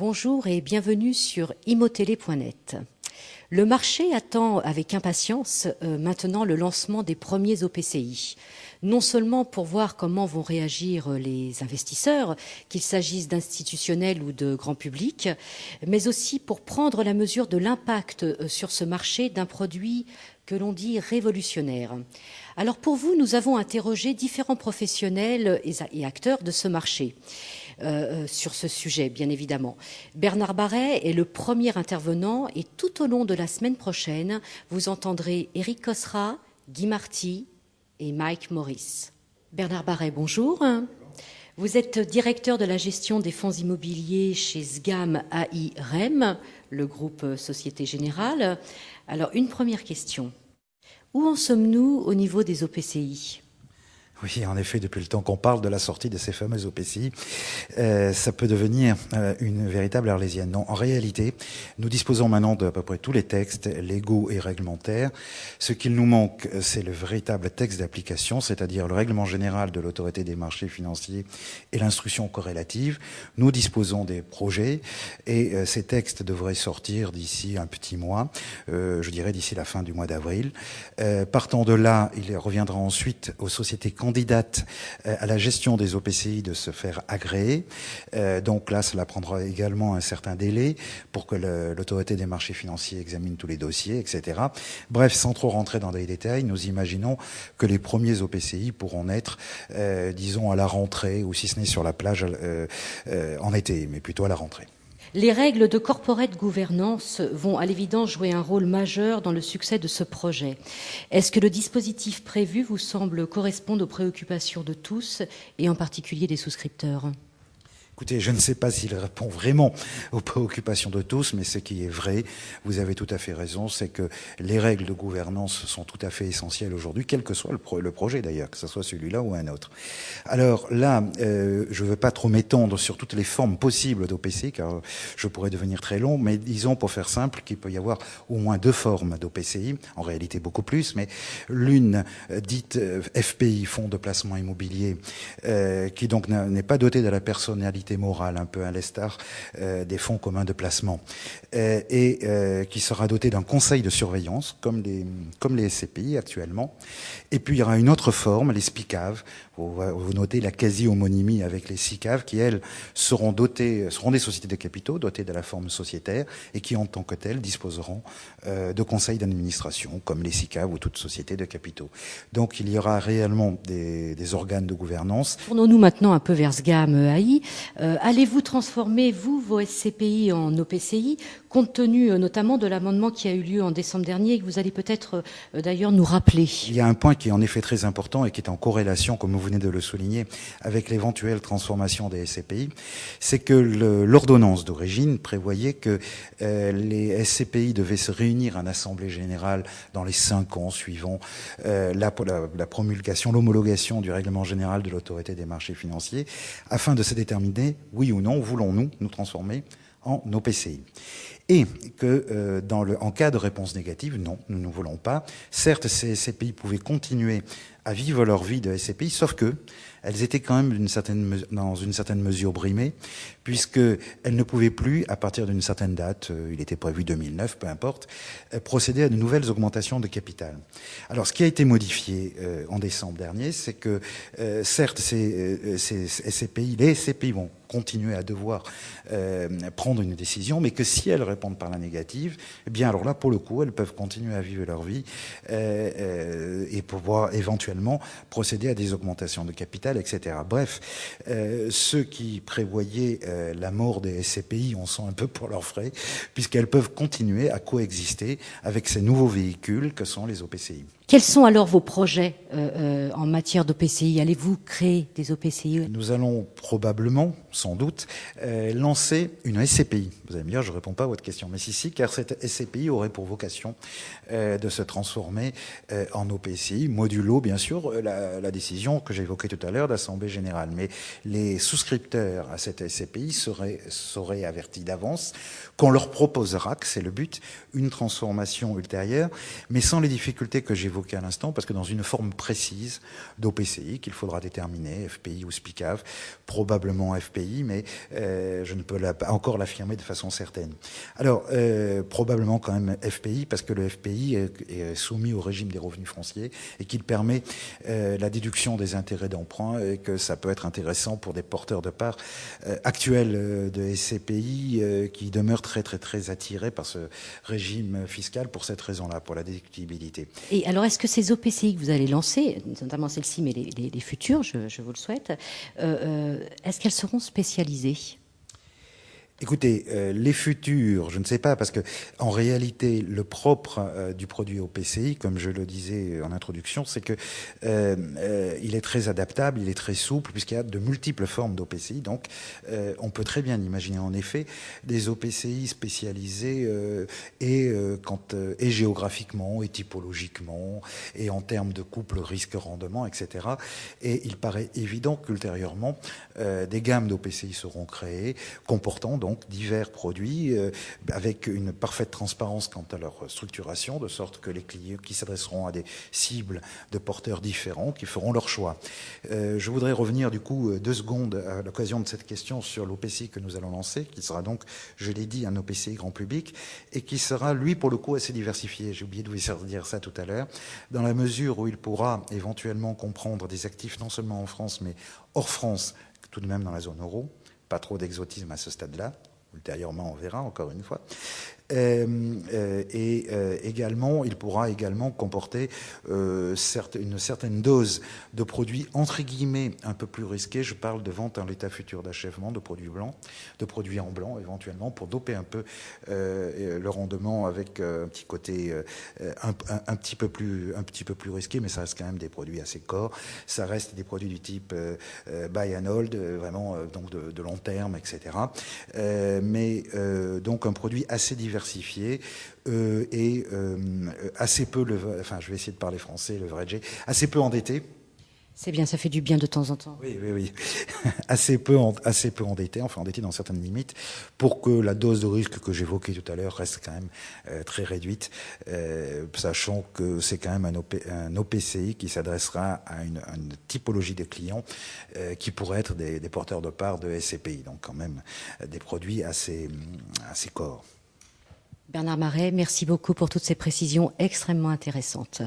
Bonjour et bienvenue sur imotélé.net. Le marché attend avec impatience maintenant le lancement des premiers OPCI. Non seulement pour voir comment vont réagir les investisseurs, qu'il s'agisse d'institutionnels ou de grand public, mais aussi pour prendre la mesure de l'impact sur ce marché d'un produit que l'on dit révolutionnaire. Alors pour vous, nous avons interrogé différents professionnels et acteurs de ce marché. Sur ce sujet, bien évidemment. Bernard Baret est le premier intervenant et tout au long de la semaine prochaine, vous entendrez Éric Cosra, Guy Marty et Mike Morris. Bernard Baret, bonjour. Vous êtes directeur de la gestion des fonds immobiliers chez SGAM AI REM, le groupe Société Générale. Alors, une première question. Où en sommes-nous au niveau des OPCI ? Oui, en effet, depuis le temps qu'on parle de la sortie de ces fameuses OPCI, ça peut devenir une véritable arlésienne. Non, en réalité, nous disposons maintenant d'à peu près tous les textes légaux et réglementaires. Ce qu'il nous manque, c'est le véritable texte d'application, c'est-à-dire le règlement général de l'autorité des marchés financiers et l'instruction corrélative. Nous disposons des projets et ces textes devraient sortir d'ici un petit mois, je dirais d'ici la fin du mois d'avril. Partant de là, il reviendra ensuite aux sociétés candidates à la gestion des OPCI de se faire agréer. Donc là, cela prendra également un certain délai pour que l'autorité des marchés financiers examine tous les dossiers, etc. Bref, sans trop rentrer dans des détails, nous imaginons que les premiers OPCI pourront naître, disons, à la rentrée, ou si ce n'est sur la plage en été, mais plutôt à la rentrée. Les règles de corporate gouvernance vont à l'évidence jouer un rôle majeur dans le succès de ce projet. Est-ce que le dispositif prévu vous semble correspondre aux préoccupations de tous et en particulier des souscripteurs ? Écoutez, je ne sais pas s'il répond vraiment aux préoccupations de tous, mais ce qui est vrai, vous avez tout à fait raison, c'est que les règles de gouvernance sont tout à fait essentielles aujourd'hui, quel que soit le projet d'ailleurs, que ce soit celui-là ou un autre. Alors là, je ne veux pas trop m'étendre sur toutes les formes possibles d'OPCI, car je pourrais devenir très long, mais disons, pour faire simple, qu'il peut y avoir au moins deux formes d'OPCI, en réalité beaucoup plus, mais l'une dite FPI, Fonds de placement immobilier, qui donc n'est pas dotée de la personnalité morale, un peu à l'instar des fonds communs de placement, et qui sera doté d'un conseil de surveillance, comme les SCPI actuellement. Et puis il y aura une autre forme, les SPICAV. Vous notez la quasi-homonymie avec les SICAV, qui elles seront des sociétés de capitaux dotées de la forme sociétaire et qui en tant que telles disposeront de conseils d'administration, comme les SICAV ou toute société de capitaux. Donc il y aura réellement des organes de gouvernance. Tournons-nous maintenant un peu vers SGAM AI. Allez-vous transformer, vous, vos SCPI en OPCI, compte tenu notamment de l'amendement qui a eu lieu en décembre dernier et que vous allez peut-être d'ailleurs nous rappeler ? Il y a un point qui est en effet très important et qui est en corrélation, comme vous venez de le souligner, avec l'éventuelle transformation des SCPI, c'est que l'ordonnance d'origine prévoyait que les SCPI devaient se réunir en assemblée générale dans les 5 ans suivant la promulgation, l'homologation du règlement général de l'autorité des marchés financiers, afin de se déterminer, oui ou non, voulons-nous nous transformer en OPCI. Et que en cas de réponse négative, non, nous ne voulons pas. Certes, ces SCPI pouvaient continuer à vivre leur vie de SCPI, sauf que elles étaient quand même dans une certaine mesure brimées, puisqu'elles ne pouvaient plus, à partir d'une certaine date, il était prévu 2009, peu importe, procéder à de nouvelles augmentations de capital. Alors, ce qui a été modifié en décembre dernier, c'est que, certes, ces SCPI, les SCPI vont continuer à devoir prendre une décision, mais que si elles répondent par la négative, eh bien alors là, pour le coup, elles peuvent continuer à vivre leur vie et pouvoir éventuellement procéder à des augmentations de capital, etc. Bref, ceux qui prévoyaient la mort des SCPI, on sent un peu pour leurs frais, puisqu'elles peuvent continuer à coexister avec ces nouveaux véhicules que sont les OPCI. Quels sont alors vos projets en matière d'OPCI ? Allez-vous créer des OPCI ? Nous allons probablement, sans doute, lancer une SCPI. Vous allez me dire, je ne réponds pas à votre question, mais si, car cette SCPI aurait pour vocation de se transformer en OPCI, modulo, bien sûr, la décision que j'évoquais tout à l'heure d'Assemblée Générale. Mais les souscripteurs à cette SCPI seraient avertis d'avance qu'on leur proposera, que c'est le but, une transformation ultérieure, mais sans les difficultés que j'évoquais évoqué à l'instant, parce que dans une forme précise d'OPCI qu'il faudra déterminer, FPI ou SPICAV, probablement FPI, mais je ne peux pas encore l'affirmer de façon certaine. Alors, probablement quand même FPI, parce que le FPI est soumis au régime des revenus fonciers et qu'il permet la déduction des intérêts d'emprunt et que ça peut être intéressant pour des porteurs de parts actuels de SCPI qui demeurent très attirés par ce régime fiscal pour cette raison-là, pour la déductibilité. Et alors, est-ce que ces OPCI que vous allez lancer, notamment celle-ci, mais les futures, je vous le souhaite, est-ce qu'elles seront spécialisées ? Écoutez, les futurs, je ne sais pas, parce que en réalité, le propre du produit OPCI, comme je le disais en introduction, c'est que il est très adaptable, il est très souple, puisqu'il y a de multiples formes d'OPCI. Donc, on peut très bien imaginer en effet des OPCI spécialisés et géographiquement, et typologiquement, et en termes de couple risque-rendement, etc. Et il paraît évident qu'ultérieurement, des gammes d'OPCI seront créées, comportant donc divers produits avec une parfaite transparence quant à leur structuration, de sorte que les clients qui s'adresseront à des cibles de porteurs différents, qui feront leur choix. Je voudrais revenir du coup 2 secondes à l'occasion de cette question sur l'OPCI que nous allons lancer, qui sera donc, je l'ai dit, un OPCI grand public, et qui sera, lui, pour le coup, assez diversifié. J'ai oublié de vous dire ça tout à l'heure, dans la mesure où il pourra éventuellement comprendre des actifs non seulement en France, mais hors France, tout de même dans la zone euro. Pas trop d'exotisme à ce stade-là. Ultérieurement, on verra, encore une fois. Également, il pourra également comporter une certaine dose de produits entre guillemets un peu plus risqués. Je parle de vente en l'état futur d'achèvement de produits blancs, de produits en blanc éventuellement, pour doper un peu le rendement avec un petit côté un petit peu plus risqué, mais ça reste quand même des produits assez core. Ça reste des produits du type buy and hold, vraiment donc de long terme, etc. Donc un produit assez diversifié et assez peu, je vais essayer de parler français, leveragé, assez peu endetté. C'est bien, ça fait du bien de temps en temps. Oui. assez peu endetté, enfin endetté dans certaines limites, pour que la dose de risque que j'évoquais tout à l'heure reste quand même très réduite, sachant que c'est quand même un OPCI qui s'adressera à une typologie de clients qui pourraient être des porteurs de parts de SCPI, donc quand même des produits assez core. Bernard Maret, merci beaucoup pour toutes ces précisions extrêmement intéressantes.